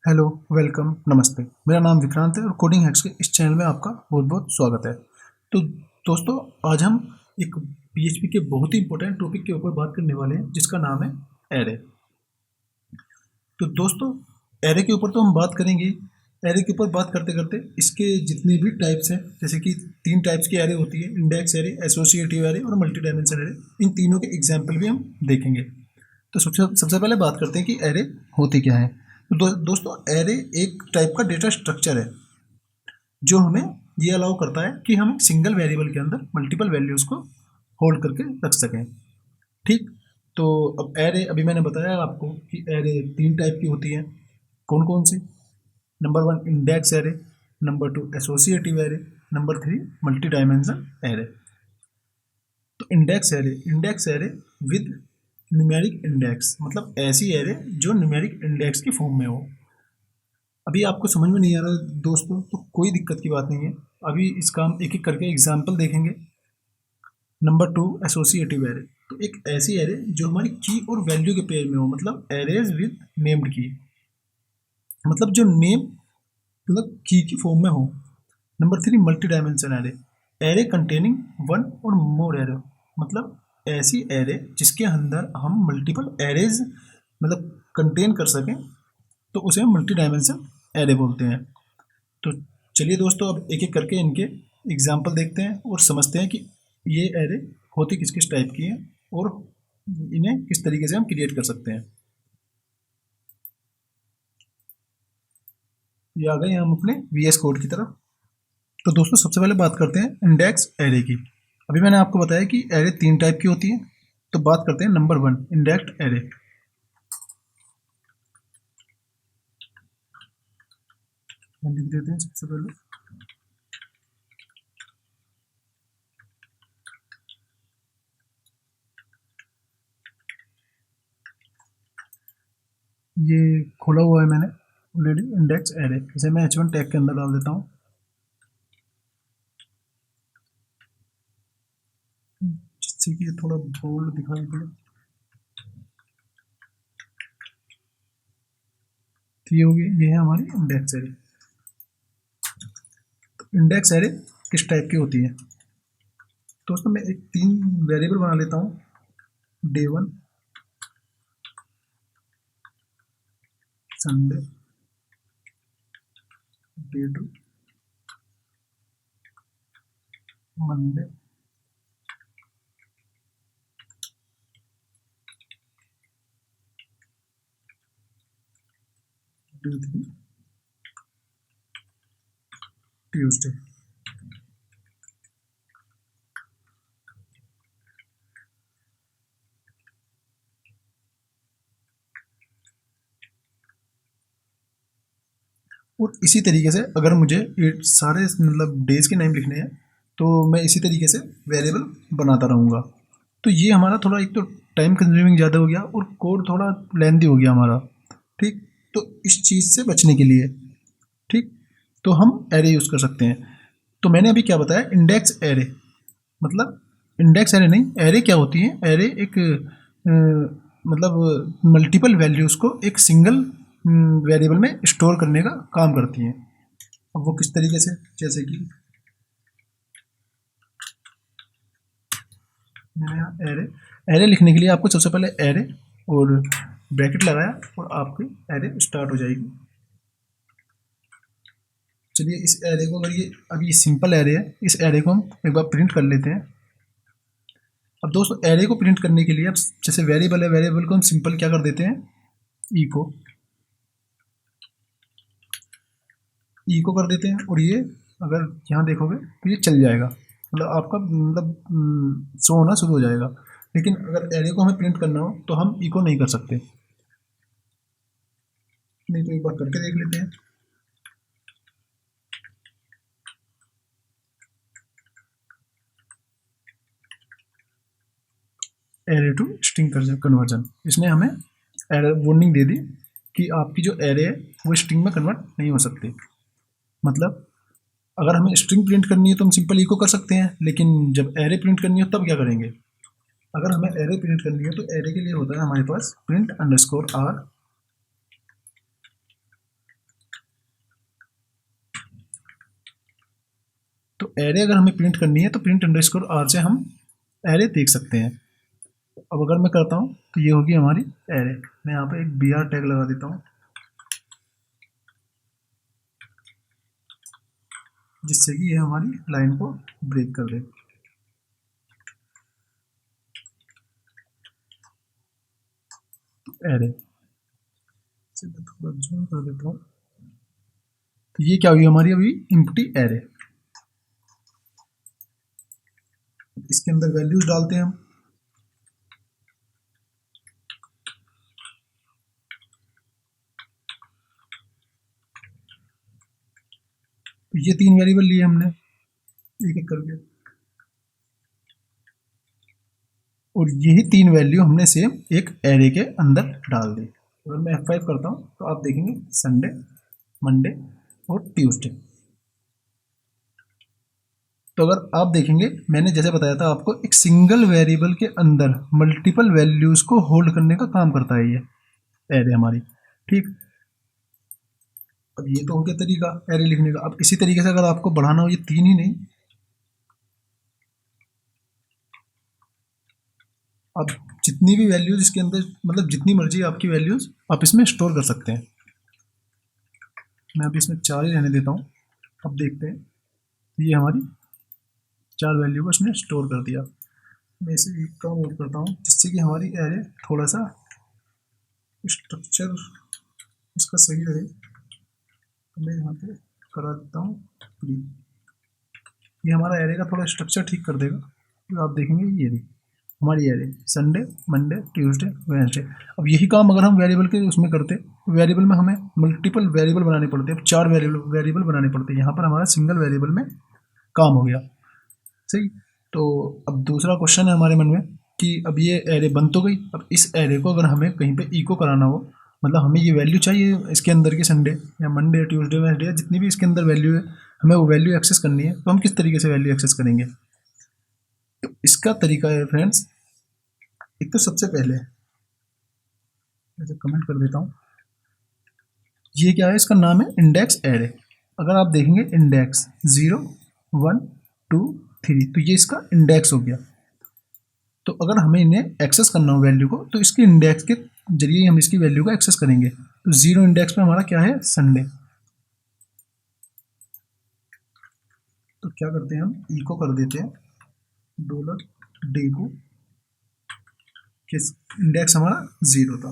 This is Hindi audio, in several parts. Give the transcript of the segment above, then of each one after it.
हेलो, वेलकम, नमस्ते। मेरा नाम विक्रांत है और कोडिंग हैक्स के इस चैनल में आपका बहुत बहुत स्वागत है। तो दोस्तों, आज हम एक पीएचपी के बहुत ही इंपॉर्टेंट टॉपिक के ऊपर बात करने वाले हैं जिसका नाम है एरे। तो दोस्तों, एरे के ऊपर तो हम बात करेंगे। एरे के ऊपर बात करते करते इसके जितने भी टाइप्स हैं, जैसे कि 3 टाइप्स की एरे होती है: इंडेक्स एरे, एसोसिएटिव एरे और मल्टी डायमेंशन एरे। इन तीनों के एग्जाम्पल भी हम देखेंगे। तो सबसे सबसे पहले बात करते हैं कि एरे होते क्या है। तो दोस्तों, एरे एक टाइप का डेटा स्ट्रक्चर है जो हमें ये अलाउ करता है कि हम एक सिंगल वेरिएबल के अंदर मल्टीपल वैल्यूज़ को होल्ड करके रख सकें। ठीक। तो अब एरे, अभी मैंने बताया आपको कि एरे 3 टाइप की होती है। कौन कौन सी? Number 1 index array, number 2 associative array, number 3 multi dimension array. तो index array with numeric index, मतलब ऐसी एरे जो न्यूमेरिक इंडेक्स की फॉर्म में हो। अभी आपको समझ में नहीं आ रहा दोस्तों, तो कोई दिक्कत की बात नहीं है। अभी इसका हम एक एक करके एग्जाम्पल देखेंगे। Number 2 associative array. तो एक ऐसी एरे जो हमारी की और वैल्यू के पेयर में हो, मतलब एरेज विद नेम्ड की, मतलब जो नेम मतलब की फॉर्म में हो। Number 3 multi dimension array. Array containing one और मोर एरे, मतलब ऐसी एरे जिसके अंदर हम मल्टीपल एरेज मतलब कंटेन कर सकें, तो उसे हम मल्टी डायमेंशन एरे बोलते हैं। तो चलिए दोस्तों, अब एक एक करके इनके एग्जाम्पल देखते हैं और समझते हैं कि ये एरे होती किस किस टाइप की हैं और इन्हें किस तरीके से हम क्रिएट कर सकते हैं। ये आ गए हम अपने वीएस कोड की तरफ। तो दोस्तों, सबसे पहले बात करते हैं इंडेक्स एरे की। अभी मैंने आपको बताया कि एरे 3 टाइप की होती है। तो बात करते हैं नंबर 1 इंडेक्स्ड एरे। लिख देते हैं सबसे पहले। ये खोला हुआ है मैंने ऑलरेडी, इंडेक्स एरे। इसे मैं H1 टैग के अंदर डाल देता हूँ जिससे कि ये थोड़ा बोल्ड दिखाई दे। तो ये होगी, ये है हमारी इंडेक्स एरे। इंडेक्स एरे किस टाइप की होती है? तो उसमें मैं एक 3 वेरिएबल बना लेता हूँ: day 1, Sunday, day 2, Monday, day 3, Tuesday. और इसी तरीके से अगर मुझे ये सारे मतलब डेज के नेम लिखने हैं, तो मैं इसी तरीके से वेरिएबल बनाता रहूँगा। तो ये हमारा थोड़ा, एक तो टाइम कंज्यूमिंग ज़्यादा हो गया और कोड थोड़ा लेंदी हो गया हमारा। ठीक। तो इस चीज़ से बचने के लिए, ठीक, तो हम एरे यूज़ कर सकते हैं। तो मैंने अभी क्या बताया, इंडेक्स एरे, मतलब इंडेक्स एरे नहीं, एरे क्या होती है? एरे एक मतलब मल्टीपल वैल्यूज़ को एक सिंगल वेरिएबल में स्टोर करने का काम करती हैं। अब वो किस तरीके से, जैसे कि मैंने यहाँ एरे, एरे लिखने के लिए आपको सबसे पहले एरे और ब्रैकेट लगाया और आपकी एरे स्टार्ट हो जाएगी। चलिए, इस एरे को, अगर ये अभी सिंपल एरे है, इस एरे को हम एक बार प्रिंट कर लेते हैं। अब दोस्तों, एरे को प्रिंट करने के लिए, अब जैसे वेरिएबल है, वेरिएबल को हम सिंपल क्या कर देते हैं, इको इको कर देते हैं। और ये अगर यहाँ देखोगे तो ये चल जाएगा, मतलब आपका मतलब शो होना शुरू हो जाएगा। लेकिन अगर एरे को हमें प्रिंट करना हो तो हम इको नहीं कर सकते। नहीं तो एक बार करके देख लेते हैं। एरे टू स्ट्रिंग कन्वर्जन, इसने हमें एरर वार्निंग दे दी कि आपकी जो एरे है वो स्ट्रिंग में कन्वर्ट नहीं हो सकती। मतलब अगर हमें स्ट्रिंग प्रिंट करनी है तो हम सिंपल इको कर सकते हैं, लेकिन जब एरे प्रिंट करनी हो तब क्या करेंगे? अगर हमें एरे प्रिंट करनी है तो एरे के लिए होता है हमारे पास प्रिंट अंडरस्कोर आर। तो एरे अगर हमें प्रिंट करनी है तो प्रिंट अंडरस्कोर आर से हम एरे देख सकते हैं। अब अगर मैं करता हूँ तो ये होगी हमारी एरे। मैं यहाँ पे एक बी आर टैग लगा देता हूँ जिससे कि ये हमारी लाइन को ब्रेक कर दे। एरे से मैं थोड़ा जूम कर देता हूँ। तो ये क्या हुई हमारी अभी एम्प्टी एरे। इसके अंदर वैल्यूज डालते हैं हम। तो ये 3 वेरिएबल लिए हमने एक एक करके, और यही 3 वैल्यू हमने सेम एक एरे के अंदर डाल दी। अगर मैं F5 करता हूँ तो आप देखेंगे संडे, मंडे और ट्यूसडे। तो अगर आप देखेंगे मैंने जैसे बताया था आपको, एक सिंगल वेरिएबल के अंदर मल्टीपल वैल्यूज को होल्ड करने का काम करता है ये एरे हमारी। ठीक, अब ये तो हो गया तरीका एरे लिखने का। अब इसी तरीके से अगर आपको बढ़ाना हो, ये 3 ही नहीं, अब जितनी भी वैल्यूज इसके अंदर, मतलब जितनी मर्जी आपकी वैल्यूज आप इसमें स्टोर कर सकते हैं। मैं अभी इसमें 4 ही रहने देता हूँ। अब देखते हैं, ये हमारी 4 वैल्यू को इसने स्टोर कर दिया। मैं इसे एक काम और करता हूँ जिससे कि हमारी एरे थोड़ा सा स्ट्रक्चर इसका सही रहे। तो मैं यहाँ पे करा देता हूँ प्री। ये हमारा एरे का थोड़ा स्ट्रक्चर ठीक कर देगा। तो आप देखेंगे ये रही हमारी array, Sunday, Monday, Tuesday, Wednesday. अब यही काम अगर हम वेरिएबल के उसमें करते, वेरिएबल में हमें मल्टीपल वेरिएबल बनाने पड़ते हैं। अब 4 वेरिएबल बनाने पड़ते हैं। यहाँ पर हमारा सिंगल वेरिएबल में काम हो गया। सही। तो अब दूसरा क्वेश्चन है हमारे मन में कि अब ये एरे बन तो गई। अब इस एरे को अगर हमें कहीं पे इको कराना हो, मतलब हमें ये वैल्यू चाहिए इसके अंदर की, संडे या मंडे, ट्यूसडे, वेडनेसडे या जितनी भी इसके अंदर वैल्यू है, हमें वो वैल्यू एक्सेस करनी है। तो हम किस तरीके से वैल्यू एक्सेस करेंगे? तो इसका तरीका है फ्रेंड्स, एक तो सबसे पहले कमेंट कर देता हूँ, ये क्या है, इसका नाम है इंडेक्स एरे। अगर आप देखेंगे इंडेक्स 0, 1, 2, 3, तो ये इसका इंडेक्स हो गया। तो अगर हमें इन्हें एक्सेस करना हो वैल्यू को, तो इसके इंडेक्स के जरिए हम इसकी वैल्यू को एक्सेस करेंगे। तो 0 इंडेक्स पे हमारा क्या है, संडे। तो क्या करते हैं, हम इको कर देते हैं $डे को, किस इंडेक्स हमारा 0 था।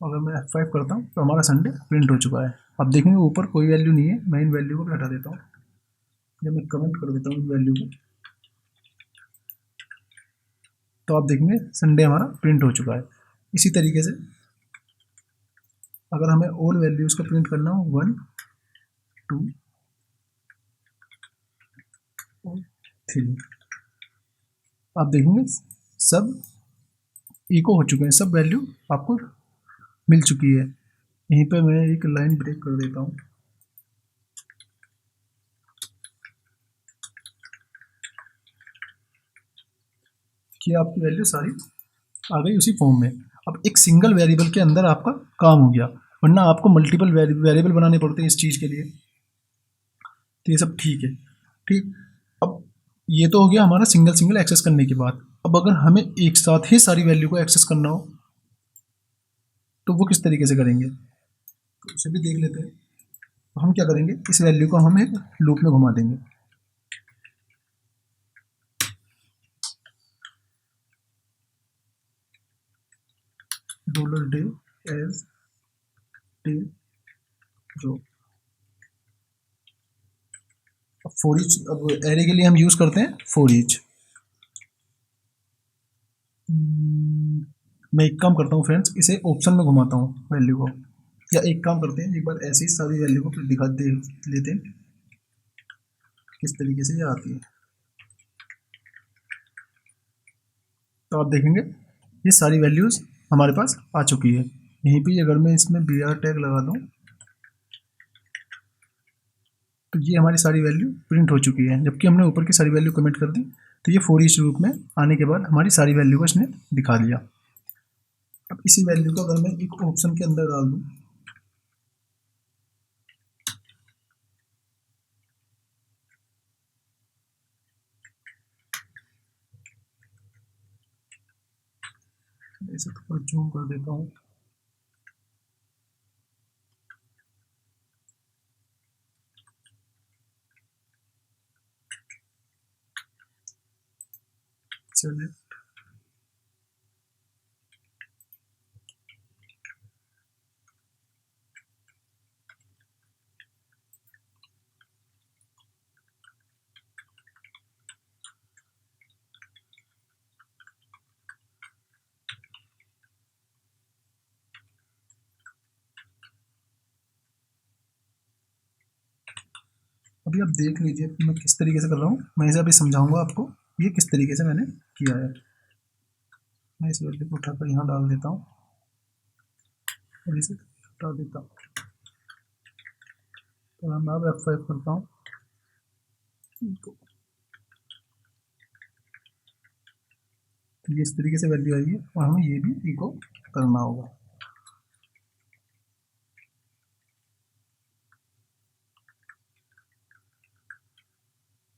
अगर मैं F5 करता हूँ तो हमारा संडे प्रिंट हो चुका है। अब देखेंगे ऊपर कोई वैल्यू नहीं है, मैं इन वैल्यू को भी हटा देता हूँ। जब मैं कमेंट कर देता हूँ इन वैल्यू को, तो आप देखेंगे संडे हमारा प्रिंट हो चुका है। इसी तरीके से अगर हमें ऑल वैल्यूज को प्रिंट करना हो, 1, 2 और 3, आप देखेंगे सब इको हो चुके हैं, सब वैल्यू आपको मिल चुकी है। यहीं पे मैं एक लाइन ब्रेक कर देता हूँ कि आपकी वैल्यू सारी आ गई उसी फॉर्म में। अब एक सिंगल वेरिएबल के अंदर आपका काम हो गया, वरना आपको मल्टीपल वेरिएबल बनाने पड़ते हैं इस चीज़ के लिए। तो ये सब ठीक है। ठीक, अब ये तो हो गया हमारा सिंगल सिंगल एक्सेस करने की बात। अब अगर हमें एक साथ ही सारी वैल्यू को एक्सेस करना हो तो वो किस तरीके से करेंगे, तो उसे भी देख लेते हैं। तो हम क्या करेंगे, इस वैल्यू को हम एक लूप में घुमा देंगे। $डे एज डे जो, अब फॉर ईच, अब एरे के लिए हम यूज करते हैं फॉर ईच। मैं एक काम करता हूँ फ्रेंड्स, इसे ऑप्शन में घुमाता हूँ वैल्यू को, या एक काम करते हैं, एक बार ऐसी सारी वैल्यू को दिखा दे लेते हैं किस तरीके से ये आती है। तो आप देखेंगे ये सारी वैल्यूज हमारे पास आ चुकी है। यहीं पे अगर मैं इसमें बी आर टैग लगा दूँ तो ये हमारी सारी वैल्यू प्रिंट हो चुकी है, जबकि हमने ऊपर की सारी वैल्यू कमेंट कर दी। तो ये फॉर ईच लूप में आने के बाद हमारी सारी वैल्यू को इसने दिखा दिया। अब इसी वैल्यू को अगर मैं एक ऑप्शन के अंदर डाल दूँ, इसे थोड़ा जूम कर देता हूँ। चलिए, अभी आप देख लीजिए मैं किस तरीके से कर रहा हूँ। मैं इसे अभी समझाऊंगा आपको ये किस तरीके से मैंने किया है। मैं इस वैल्यू को उठाकर यहाँ डाल देता हूँ और इसे हटा देता हूँ। तो मैं अब F5 करता हूँ। तो ये इस तरीके से वैल्यू आई है और हमें ये भी इको करना होगा।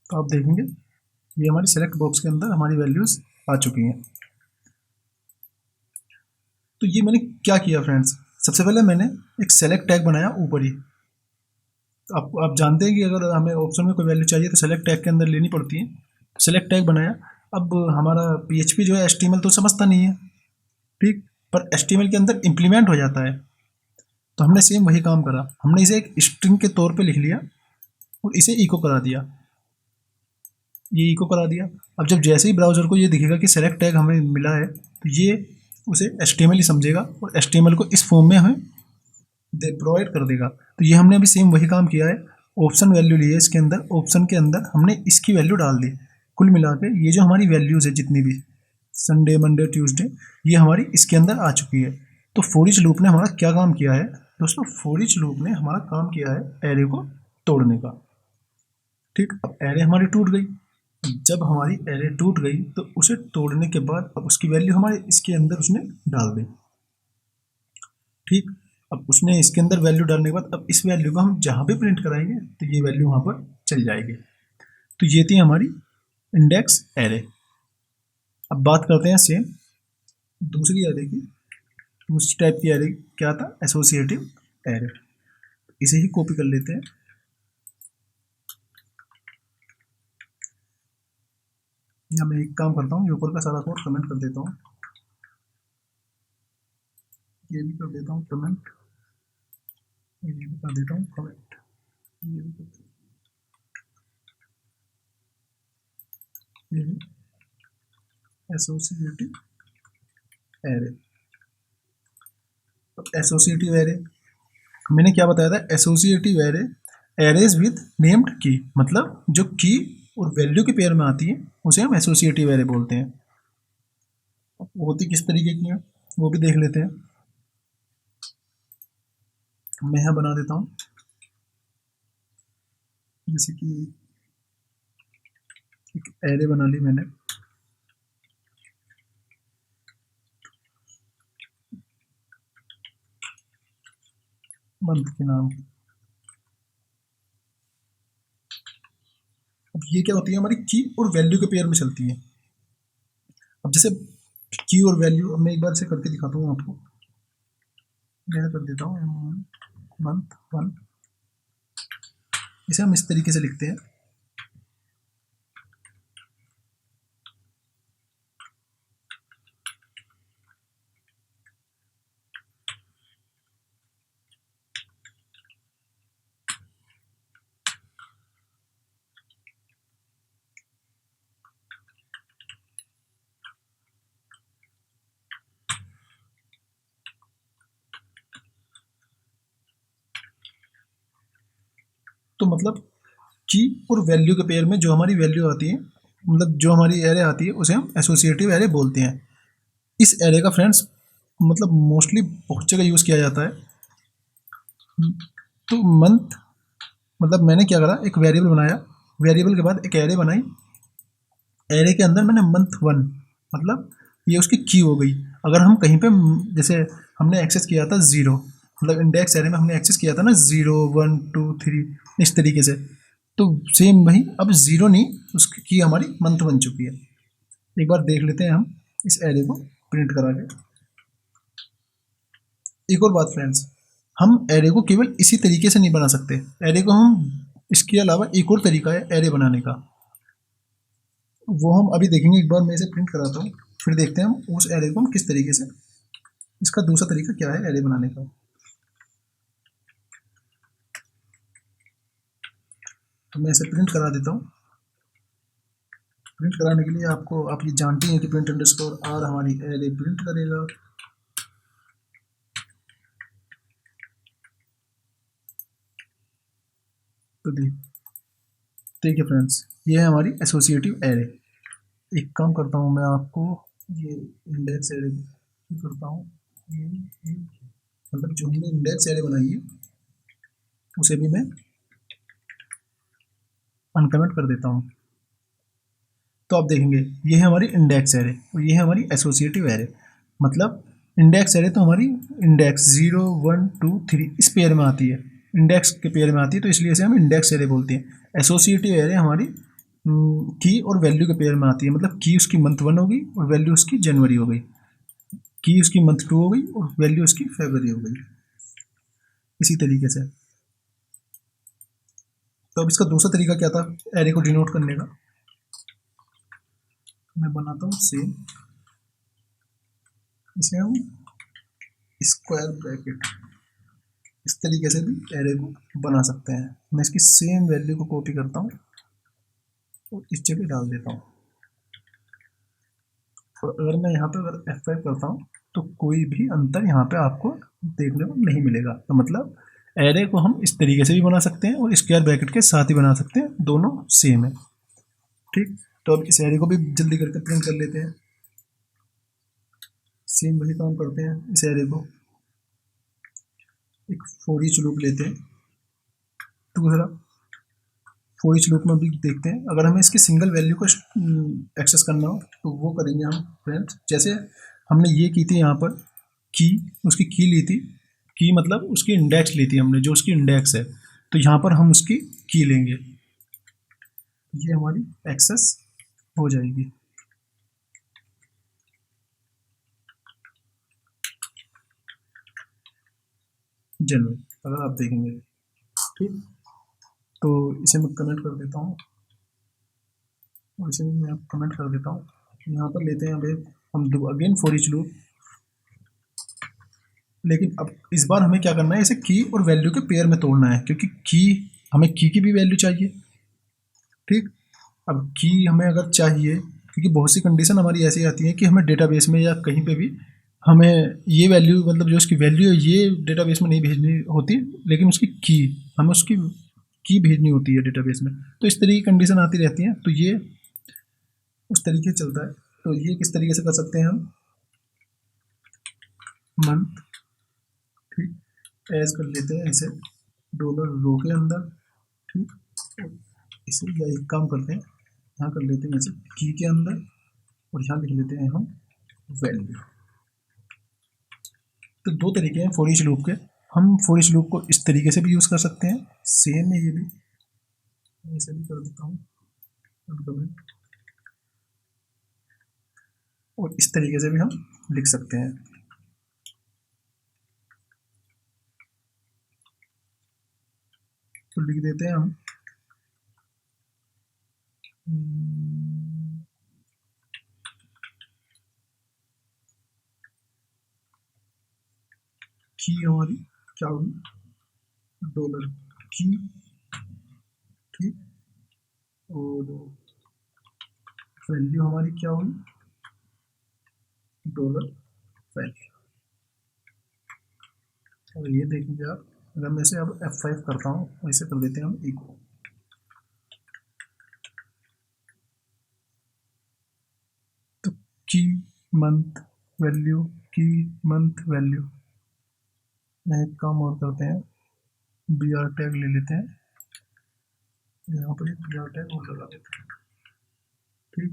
तो आप देखेंगे ये हमारी सेलेक्ट बॉक्स के अंदर हमारी वैल्यूज आ चुकी हैं। तो ये मैंने क्या किया फ्रेंड्स, सबसे पहले मैंने एक सेलेक्ट टैग बनाया ऊपर ही। आप जानते हैं कि अगर हमें ऑप्शन में कोई वैल्यू चाहिए तो सेलेक्ट टैग के अंदर लेनी पड़ती है। सेलेक्ट टैग बनाया। अब हमारा PHP जो है HTML तो समझता नहीं है, ठीक, पर HTML के अंदर इम्प्लीमेंट हो जाता है। तो हमने सेम वही काम करा, हमने इसे एक स्ट्रिंग के तौर पे लिख लिया और इसे इको करा दिया। ये इको करा दिया। अब जब जैसे ही ब्राउज़र को ये दिखेगा कि सेलेक्ट टैग हमें मिला है तो ये उसे HTML ही समझेगा और HTML को इस फॉर्म में हमें प्रोवाइड कर देगा। तो ये हमने अभी सेम वही काम किया है। ऑप्शन वैल्यू लिए इसके अंदर, ऑप्शन के अंदर हमने इसकी वैल्यू डाल दी। कुल मिला के ये जो हमारी वैल्यूज़ है जितनी भी, संडे मंडे ट्यूसडे, ये हमारी इसके अंदर आ चुकी है। तो फॉर ईच लूप ने हमारा क्या काम किया है दोस्तों, फॉर ईच लूप ने हमारा काम किया है एरे को तोड़ने का। ठीक, अब एरे हमारी टूट गई। जब हमारी एरे टूट गई तो उसे तोड़ने के बाद अब उसकी वैल्यू हमारे इसके अंदर उसने डाल दी। ठीक, अब उसने इसके अंदर वैल्यू डालने के बाद अब इस वैल्यू को हम जहाँ भी प्रिंट कराएंगे तो ये वैल्यू वहाँ पर चल जाएगी। तो ये थी हमारी इंडेक्स एरे। अब बात करते हैं सेम दूसरी एरे की। दूसरी टाइप की एरे क्या था, एसोसिएटिव एरे। इसे ही कॉपी कर लेते हैं। या मैं एक काम करता हूँ, ऊपर का सारा कोड कमेंट कर देता हूँ, ये भी कर देता हूँ कमेंट, ये भी कर देता हूँ कमेंट, ये भी कर देता हूँ, ये एसोसिएटिव एरे। अब एसोसिएटिव एरे मैंने क्या बताया था, associative array arrays with named की, मतलब जो की और वैल्यू के पेयर में आती है उसे हम एसोसिएटिव एरे बोलते हैं। होती किस तरीके की है वो भी देख लेते हैं। मैं यहाँ बना देता हूँ, जैसे कि एक एरे बना ली मैंने, मंथ के नाम की। अब ये क्या होती है, हमारी की और वैल्यू के पेयर में चलती है। अब जैसे की और वैल्यू, अब मैं एक बार से करके दिखाता हूँ आपको। मैं कर देता हूँ मंथ 1, इसे हम इस तरीके से लिखते हैं। तो मतलब की और वैल्यू के पेयर में जो हमारी वैल्यू आती है, मतलब जो हमारी एरे आती है उसे हम एसोसिएटिव एरे बोलते हैं। इस एरे का फ्रेंड्स मतलब मोस्टली बहुत जगह यूज़ किया जाता है। तो मंथ, मतलब मैंने क्या करा, एक वेरिएबल बनाया, वेरिएबल के बाद एक एरे बनाई, एरे के अंदर मैंने मंथ 1, मतलब ये उसकी की हो गई। अगर हम कहीं पे जैसे हमने एक्सेस किया था 0, मतलब इंडेक्स एरे में हमने एक्सेस किया था ना 0 1 2 3 इस तरीके से, तो सेम वही अब 0 नहीं, उसकी की हमारी मंथ बन चुकी है। एक बार देख लेते हैं हम इस एरे को प्रिंट करा के। एक और बात फ्रेंड्स, हम एरे को केवल इसी तरीके से नहीं बना सकते। एरे को हम, इसके अलावा एक और तरीका है एरे बनाने का, वो हम अभी देखेंगे। एक बार मैं इसे प्रिंट कराता हूँ, फिर देखते हैं हम उस एरे को हम किस तरीके से, इसका दूसरा तरीका क्या है एरे बनाने का। तो मैं इसे प्रिंट करा देता हूँ। प्रिंट कराने के लिए आपको, आप ये जानते हैं कि प्रिंट अंडरस्कोर आर हमारी एरे प्रिंट करेगा। तो देखिए फ्रेंड्स, ये है हमारी एसोसिएटिव एरे। एक काम करता हूँ मैं आपको, ये इंडेक्स एरे करता हूँ, ये मतलब जो हमने इंडेक्स एरे बनाई है उसे भी मैं अनकमेंट कर देता हूँ। तो आप देखेंगे ये है हमारी इंडेक्स एरे और ये है हमारी एसोसिएटिव एरे। मतलब इंडेक्स एरे तो हमारी इंडेक्स 0 1 2 3 इस पेयर में आती है, इंडेक्स के पेयर में आती है, तो इसलिए इसे हम इंडेक्स एरे बोलते हैं। एसोसिएटिव एरे हमारी की और वैल्यू के पेयर में आती है, मतलब की उसकी मंथ 1 हो गई और वैल्यू उसकी जनवरी हो गई, की उसकी मंथ 2 हो गई और वैल्यू उसकी फरवरी हो गई, इसी तरीके से। तो अब इसका दूसरा तरीका क्या था एरे को डिनोट करने का, मैं बनाता हूँ सेम, इसे हम स्क्वायर ब्रैकेट, इस तरीके से भी एरे को बना सकते हैं। मैं इसकी सेम वैल्यू को कॉपी करता हूँ और इस जगह डाल देता हूँ। और अगर मैं यहाँ पे अगर F5 करता हूँ तो कोई भी अंतर यहाँ पे आपको देखने को नहीं मिलेगा। तो मतलब एरे को हम इस तरीके से भी बना सकते हैं और स्क्वायर ब्रैकेट के साथ ही बना सकते हैं, दोनों सेम है। ठीक, तो अब इस एरे को भी जल्दी करके प्रिंट कर लेते हैं। सेम वही काम करते हैं, इस एरे को एक फॉर ईच लूप लेते हैं। दूसरा फॉर ईच लूप में भी देखते हैं, अगर हमें इसकी सिंगल वैल्यू को एक्सेस करना हो तो वो करेंगे हम फ्रेंड्स। जैसे हमने ये की थी यहाँ पर की, उसकी की ली थी, की मतलब उसकी इंडेक्स ली थी हमने, जो उसकी इंडेक्स है, तो यहाँ पर हम उसकी की लेंगे, ये हमारी एक्सेस हो जाएगी। जनवरी अगर आप देखेंगे, ठीक, तो इसे मैं कमेंट कर देता हूँ और इसे भी मैं कमेंट कर देता हूँ। यहाँ पर लेते हैं अभी हम अगेन फॉर ईच लूप, लेकिन अब इस बार हमें क्या करना है, इसे की और वैल्यू के पेयर में तोड़ना है, क्योंकि की हमें की भी वैल्यू चाहिए। ठीक, अब की हमें अगर चाहिए, क्योंकि बहुत सी कंडीशन हमारी ऐसी आती है कि हमें डेटाबेस में या कहीं पे भी हमें ये वैल्यू, मतलब जो उसकी वैल्यू है ये डेटाबेस में नहीं भेजनी होती, लेकिन उसकी की, हमें उसकी की भेजनी होती है डेटाबेस में। तो इस तरह की कंडीशन आती रहती है, तो ये उस तरीके से चलता है। तो ये किस तरीके से कर सकते हैं हम, मंथ, ठीक, एज कर लेते हैं इसे डॉलर रो के अंदर, ठीक, इसे या एक काम करते हैं, यहाँ कर लेते हैं इसे की के अंदर और यहाँ लिख लेते हैं हम वैल्यू। तो दो तरीके हैं फॉर ईच लूप के, हम फॉर ईच लूप को इस तरीके से भी यूज़ कर सकते हैं, सेम है ये भी, मैं इसे भी कर देता हूँ कमेंट, और इस तरीके से भी हम लिख सकते हैं। तो लिख देते हैं हम की हमारी क्या होगी, डॉलर की, ठीक, और वैल्यू हमारी क्या होगी, डॉलर वैल्यू। और ये देखेंगे आप, अगर मैं इसे अब F5 करता हूँ, इसे कर देते हैं हम इक्वल, तो की मंथ वैल्यू, की मंथ वैल्यू। मैं एक काम और करते हैं, बी आर टैग ले लेते हैं, यहाँ पर एक बी आर टैग और लगा देते हैं, ठीक,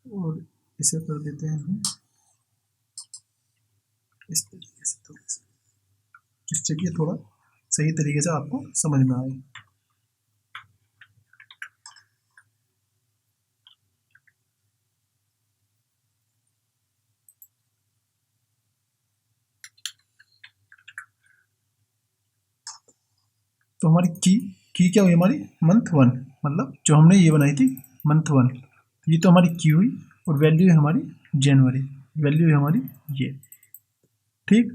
और इसे कर देते हैं हम इस तरीके से, थोड़ा सा जिससे कि थोड़ा सही तरीके से आपको समझ में आए। तो हमारी की क्या हुई, हमारी मंथ वन, मतलब जो हमने ये बनाई थी मंथ वन, ये तो हमारी की हुई, और वैल्यू है हमारी जनवरी, वैल्यू है हमारी ये। ठीक,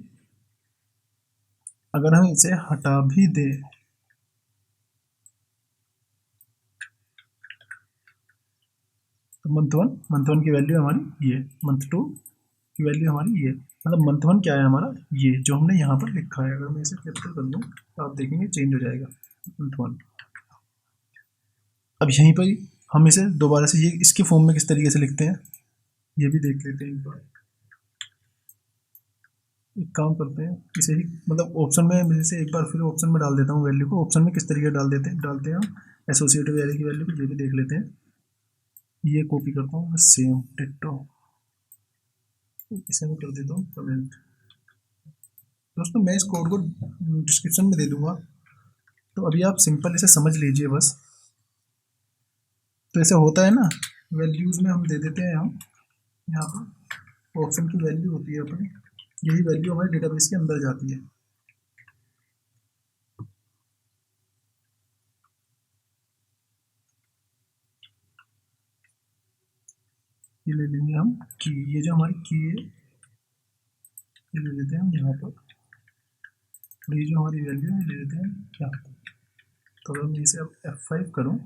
अगर हम इसे हटा भी दे तो मंथ वन की वैल्यू हमारी ये, मंथ टू की वैल्यू हमारी ये, मतलब मंथ वन क्या है हमारा, ये जो हमने यहाँ पर लिखा है। अगर मैं इसे कैपिटल कर दूँ तो आप देखेंगे चेंज हो जाएगा मंथ वन। अब यहीं पर हम इसे दोबारा से ये इसके फॉर्म में किस तरीके से लिखते हैं ये भी देख लेते हैं एक बार। एक काम करते हैं, इसे ही मतलब ऑप्शन में जैसे एक बार फिर ऑप्शन में डाल देता हूँ वैल्यू को। ऑप्शन में किस तरीके डालते हैं हम एसोसिएटिव एरे की वैल्यू को, ये भी देख लेते हैं। ये कॉपी करता हूँ मैं, सेम डिट्टो, इसे मैं कर देता हूँ कमेंट। दोस्तों मैं इस कोड को डिस्क्रिप्शन में दे दूंगा, तो अभी आप सिंपल इसे समझ लीजिए बस। तो ऐसे होता है ना, वैल्यूज़ में हम दे देते हैं, हम यहाँ पर ऑप्शन की वैल्यू होती है अपनी, यही वैल्यू हमारे डेटाबेस के अंदर जाती है। ये ले लेंगे हम की, ये जो हमारी की है ये ले लेते हैं हम यहाँ पर, और ये जो हमारी वैल्यू है ले लेते हैं यहाँ पर। तो अगर मैं इसे अब F5 करूँ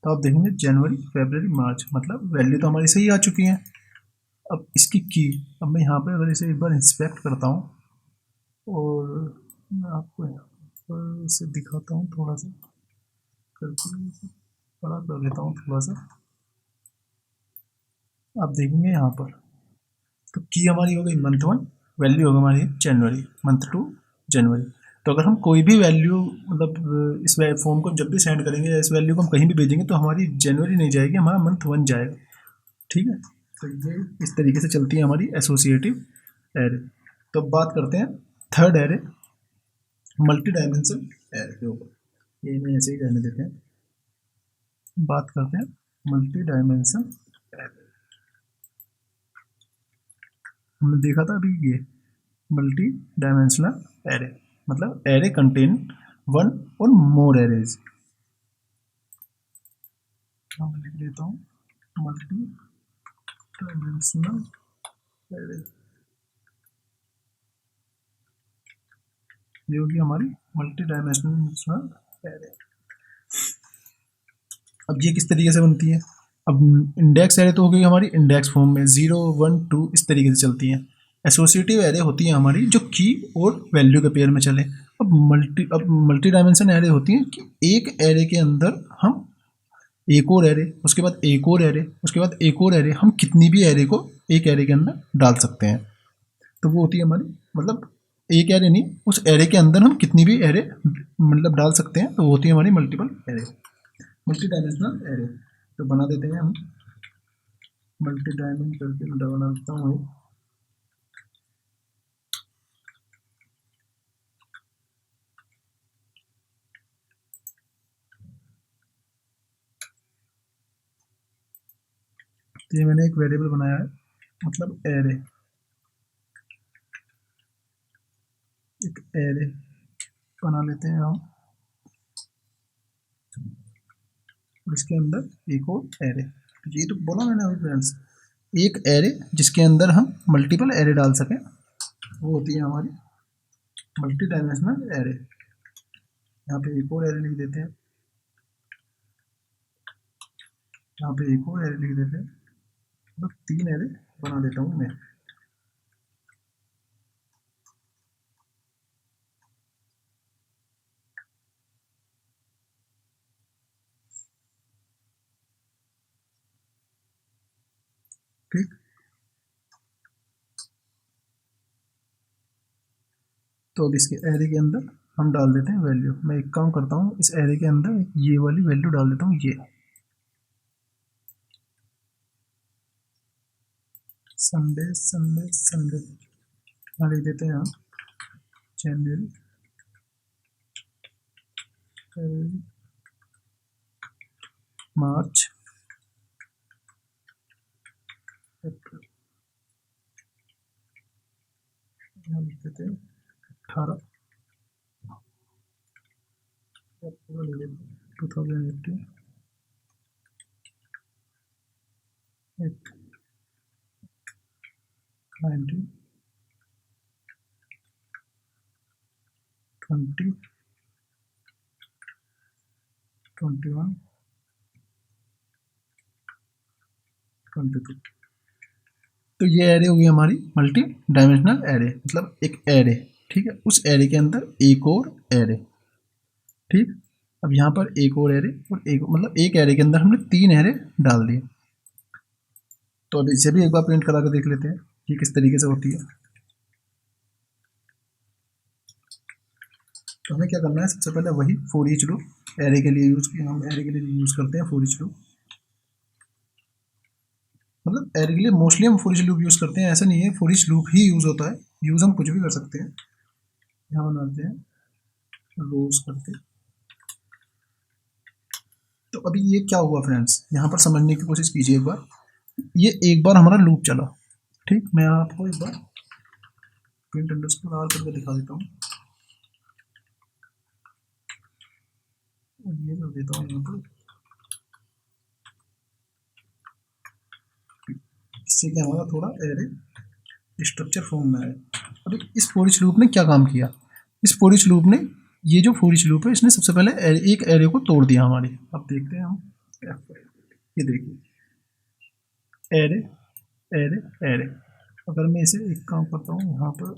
तो आप देखेंगे जनवरी फरवरी मार्च, मतलब वैल्यू तो हमारी सही आ चुकी है। अब इसकी की, अब मैं यहाँ पर अगर इसे एक बार इंस्पेक्ट करता हूँ और मैं आपको यहाँ पर इसे दिखाता हूँ थोड़ा सा करके, बड़ा कर लेता हूँ थोड़ा सा, आप देखेंगे यहाँ पर तो की हमारी हो गई मंथ वन, वैल्यू होगी हमारी जनवरी, मंथ टू जनवरी। तो अगर हम कोई भी वैल्यू मतलब इस फॉर्म को जब भी सेंड करेंगे या इस वैल्यू को हम कहीं भी भेजेंगे तो हमारी जनवरी नहीं जाएगी, हमारा मंथ वन जाएगा। ठीक है, तो ये इस तरीके से चलती है हमारी एसोसिएटिव एरे। तो अब बात करते हैं third array, multi dimension array के ऊपर, ये मैं ऐसे ही रहने देते हैं। बात करते हैं मल्टी डायमेंशन एरे। हमने देखा था अभी ये मल्टी डायमेंशनल एरे, मतलब एरे कंटेन वन और मोर एरेज। मैं लिख देता हूँ मल्टी डायमेंशनल एरे, ये होगी हमारी मल्टी डायमेंशनल एरे। अब ये किस तरीके से बनती है, अब इंडेक्स एरे तो हो गई हमारी इंडेक्स फॉर्म में 0 1 2 इस तरीके से चलती हैं। एसोसिएटिव एरे होती है हमारी जो की और वैल्यू के पेयर में चले। अब मल्टी डायमेंशन एरे होती हैं कि एक एरे के अंदर हम एक और एरे, उसके बाद एक और एरे, उसके बाद एक और एरे, हम कितनी भी एरे को एक एरे के अंदर डाल सकते हैं। तो वो होती है हमारी, मतलब एक एरे नहीं, उस एरे के अंदर हम कितनी भी एरे मतलब डाल सकते हैं, तो वो होती है हमारी multiple array, multi dimensional array. तो बना देते हैं हम मल्टी डायमेंशन करके बना देता हूँ। तो ये मैंने एक वेरिएबल बनाया है, मतलब एरे, एक एरे बना लेते हैं हम, और इसके अंदर एक और एरे। ये तो बोला मैंने अभी फ्रेंड्स, एक एरे जिसके अंदर हम मल्टीपल एरे डाल सकें, वो होती है हमारी मल्टी डायमेंशनल एरे। यहाँ पे एक और एरे लिख देते हैं, यहाँ पे एक और एरे लिख देते हैं, मतलब तीन एरे बना देता हूँ मैं। ठीक, तो अब इसके एरे के अंदर हम डाल देते हैं वैल्यू। मैं एक काम करता हूँ, इस एरे के अंदर ये वाली वैल्यू डाल देता हूँ, ये संडे संडे संडे, यहाँ लिख देते हैं हम जनवरी फरवरी मार्च अप्रैल, यहाँ लिख देते हैं 18 2080 90 20 21 22। तो ये एरे होगी हमारी मल्टी डायमेंशनल एरे, मतलब एक एरे, ठीक है। उस एरे के अंदर एक और एरे, ठीक। अब यहाँ पर एक और एरे और एक, मतलब एक एरे के अंदर हमने 3 एरे डाल दिए। तो अब इसे भी एक बार प्रिंट करा कर देख लेते हैं कि किस तरीके से होती है। तो हमें क्या करना है, सबसे पहले वही फॉर ईच लूप एरे के लिए यूज किया, हम एरे के लिए यूज करते हैं फॉर ईच लूप। मतलब एरे के लिए मोस्टली हम फॉर ईच लूप यूज करते हैं, ऐसा नहीं है for each loop he use होता है, यूज हम कुछ भी कर सकते हैं। यहाँ बनाते हैं रोज करके। तो अभी ये क्या हुआ फ्रेंड्स, यहाँ पर समझने की कोशिश कीजिए एक बार। ये एक बार हमारा लूप चला, ठीक। मैं आपको एक बार प्रिंट अंडरस्कोर आर करके दिखा देता हूँ। ये कर देता हूँ यहाँ पर, इससे क्या हमारा थोड़ा एरे स्ट्रक्चर फॉर्म में है। अभी इस फॉर ईच लूप ने क्या काम किया, इस फॉर ईच लूप ने, ये जो फॉर ईच लूप है इसने सबसे पहले एक एरे को तोड़ दिया हमारी। अब देखते हैं हम, ये देखिए एरे एरे एरे। अगर मैं इसे एक काम करता हूँ, यहाँ पर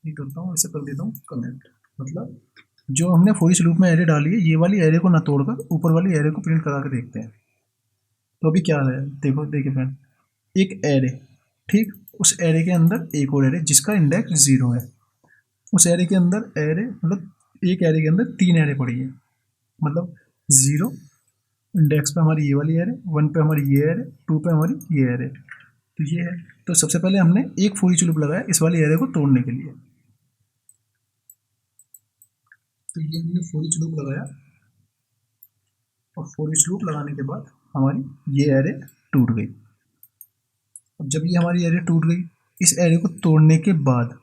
ये करता हूँ, इसे कर देता हूँ कमेंट। मतलब जो हमने फॉर ईच लूप में एरे डाली है, ये वाली एरे को ना तोड़कर ऊपर वाली एरे को प्रिंट करा के देखते हैं। तो अभी क्या है, देखो देखिए फ्रेंड, एक एरे, ठीक। उस एरे के अंदर एक और एरे जिसका इंडेक्स 0 है। उस एरे के अंदर एरे, मतलब एक एरे के अंदर 3 एरे पड़ी है, मतलब 0 इंडेक्स पे हमारी ये वाली एरे, 1 पे हमारी ये एरे, 2 पे हमारी ये एरे। तो ये है। तो सबसे पहले हमने एक फॉर ईच लूप लगाया इस वाली एरे को तोड़ने के लिए। तो ये हमने फॉर ईच लूप लगाया, और फॉर ईच लूप लगाने के बाद हमारी ये एरे टूट गई। अब जब ये हमारी एरे टूट गई, इस एरे को तोड़ने के बाद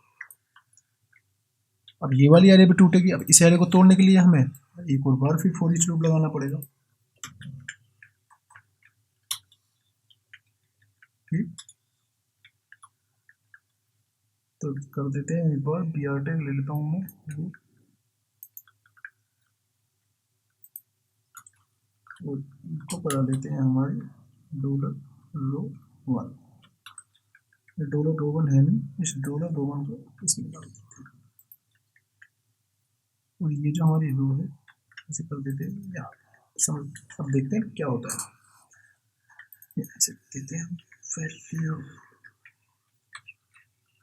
अब ये वाली एरे भी टूटेगी। अब इस एरे को तोड़ने के लिए हमें एक और बार फिर फॉर ईच लूप लगाना पड़ेगा, ठीक। तो कर देते हैं एक बार, बी आर टैग ले लेता हूँ मैं, और इसको करा लेते हैं हमारे डॉलर रो 1। डॉलर रो 1 है नहीं, इस डॉलर रो 1 को इसमें डाल देते हैं, और ये जो हमारी रो है इसे कर देते हैं यहाँ समझ। अब देखते हैं क्या होता है। ऐसे देते हैं वैल्यू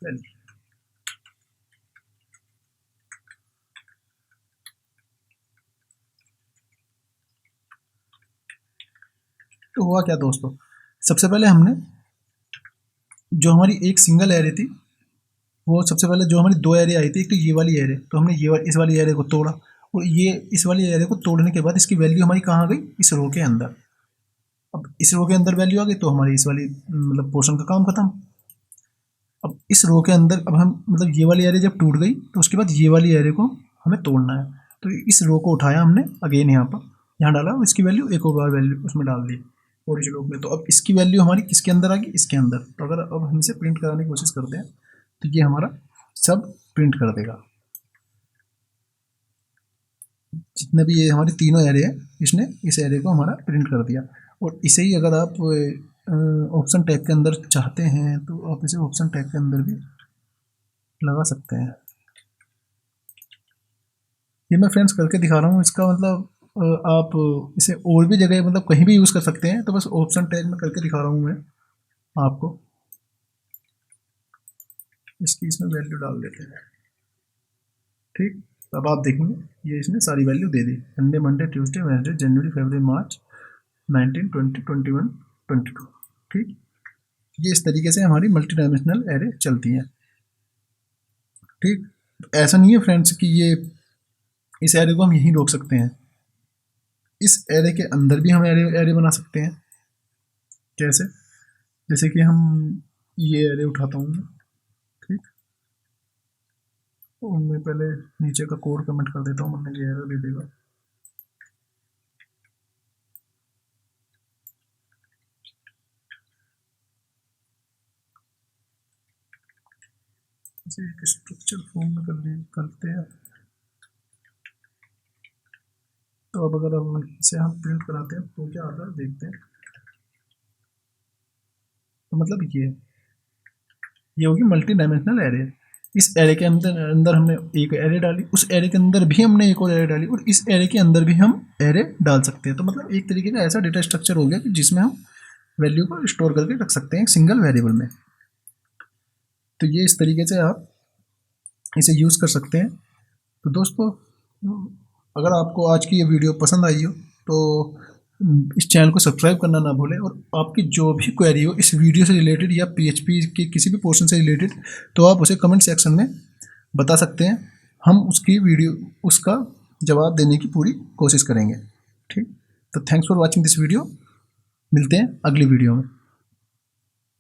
वैल्यू। तो हुआ क्या दोस्तों, सबसे पहले हमने जो हमारी एक सिंगल एरे थी, वो सबसे पहले जो हमारी 2 एरे आई थी, एक तो ये वाली एरे, तो हमने ये इस वाली एरे को तोड़ा, और ये इस वाली एरे को तोड़ने के बाद इसकी वैल्यू हमारी कहाँ गई, इस रो के अंदर। अब इस रो के अंदर वैल्यू आ गई तो हमारी इस वाली मतलब पोर्शन का काम खत्म। अब इस रो के अंदर अब हम, मतलब ये वाली एरे जब टूट गई तो उसके बाद ये वाली एरे को हमें तोड़ना है। तो इस रो को उठाया हमने अगेन यहाँ पर, यहाँ डाला, इसकी वैल्यू एक और बार वैल्यू उसमें डाल दी ओरिजिन लूप में। तो अब इसकी वैल्यू हमारी किसके अंदर आ गई, इसके अंदर। तो अगर अब हम इसे प्रिंट कराने की कोशिश करते हैं तो ये हमारा सब प्रिंट कर देगा, जितने भी ये हमारे तीनों एरे हैं, इसने इस एरे को हमारा प्रिंट कर दिया। और इसे ही अगर आप ऑप्शन टैग के अंदर चाहते हैं तो आप इसे ऑप्शन टैग के अंदर भी लगा सकते हैं। ये मैं फ्रेंड्स करके दिखा रहा हूँ, इसका मतलब आप इसे और भी जगह, मतलब कहीं भी यूज़ कर सकते हैं। तो बस ऑप्शन टैग में करके दिखा रहा हूँ मैं आपको। इसकी इसमें वैल्यू डाल देते हैं, ठीक। अब आप देखेंगे ये इसने सारी वैल्यू दे दी, संडे मंडे ट्यूसडे वेडनेसडे जनवरी फरवरी मार्च 19 20 21 22, ठीक। ये इस तरीके से हमारी मल्टी डायमेंशनल एरे चलती हैं, ठीक। ऐसा नहीं है फ्रेंड्स कि ये इस एरे को हम यहीं रोक सकते हैं, इस एरे के अंदर भी हम एरे बना सकते हैं। कैसे, जैसे कि हम ये एरे उठाता हूँ मैं, ठीक। मैं पहले नीचे का कोड कमेंट कर देता हूँ, वरना ये एरर दे देगा। इसे एक स्ट्रक्चर फॉर्म में करते हैं। तो अब अगर हम इसे हम प्रिंट कराते हैं तो क्या आता है देखते हैं। तो मतलब ये होगी मल्टी डायमेंशनल एरे। इस एरे के अंदर हमने एक एरे डाली, उस एरे के अंदर भी हमने एक और एरे डाली, और इस एरे के अंदर भी हम एरे डाल सकते हैं। तो मतलब एक तरीके का ऐसा डेटा स्ट्रक्चर हो गया कि जिसमें हम वैल्यू को स्टोर करके रख सकते हैं एक सिंगल वेरिएबल में। तो ये इस तरीके से आप इसे यूज़ कर सकते हैं। तो दोस्तों, अगर आपको आज की ये वीडियो पसंद आई हो तो इस चैनल को सब्सक्राइब करना ना भूलें, और आपकी जो भी क्वेरी हो इस वीडियो से रिलेटेड या PHP के किसी भी पोर्शन से रिलेटेड, तो आप उसे कमेंट सेक्शन में बता सकते हैं। हम उसका जवाब देने की पूरी कोशिश करेंगे। ठीक, तो thanks for watching this video. मिलते हैं अगली वीडियो में।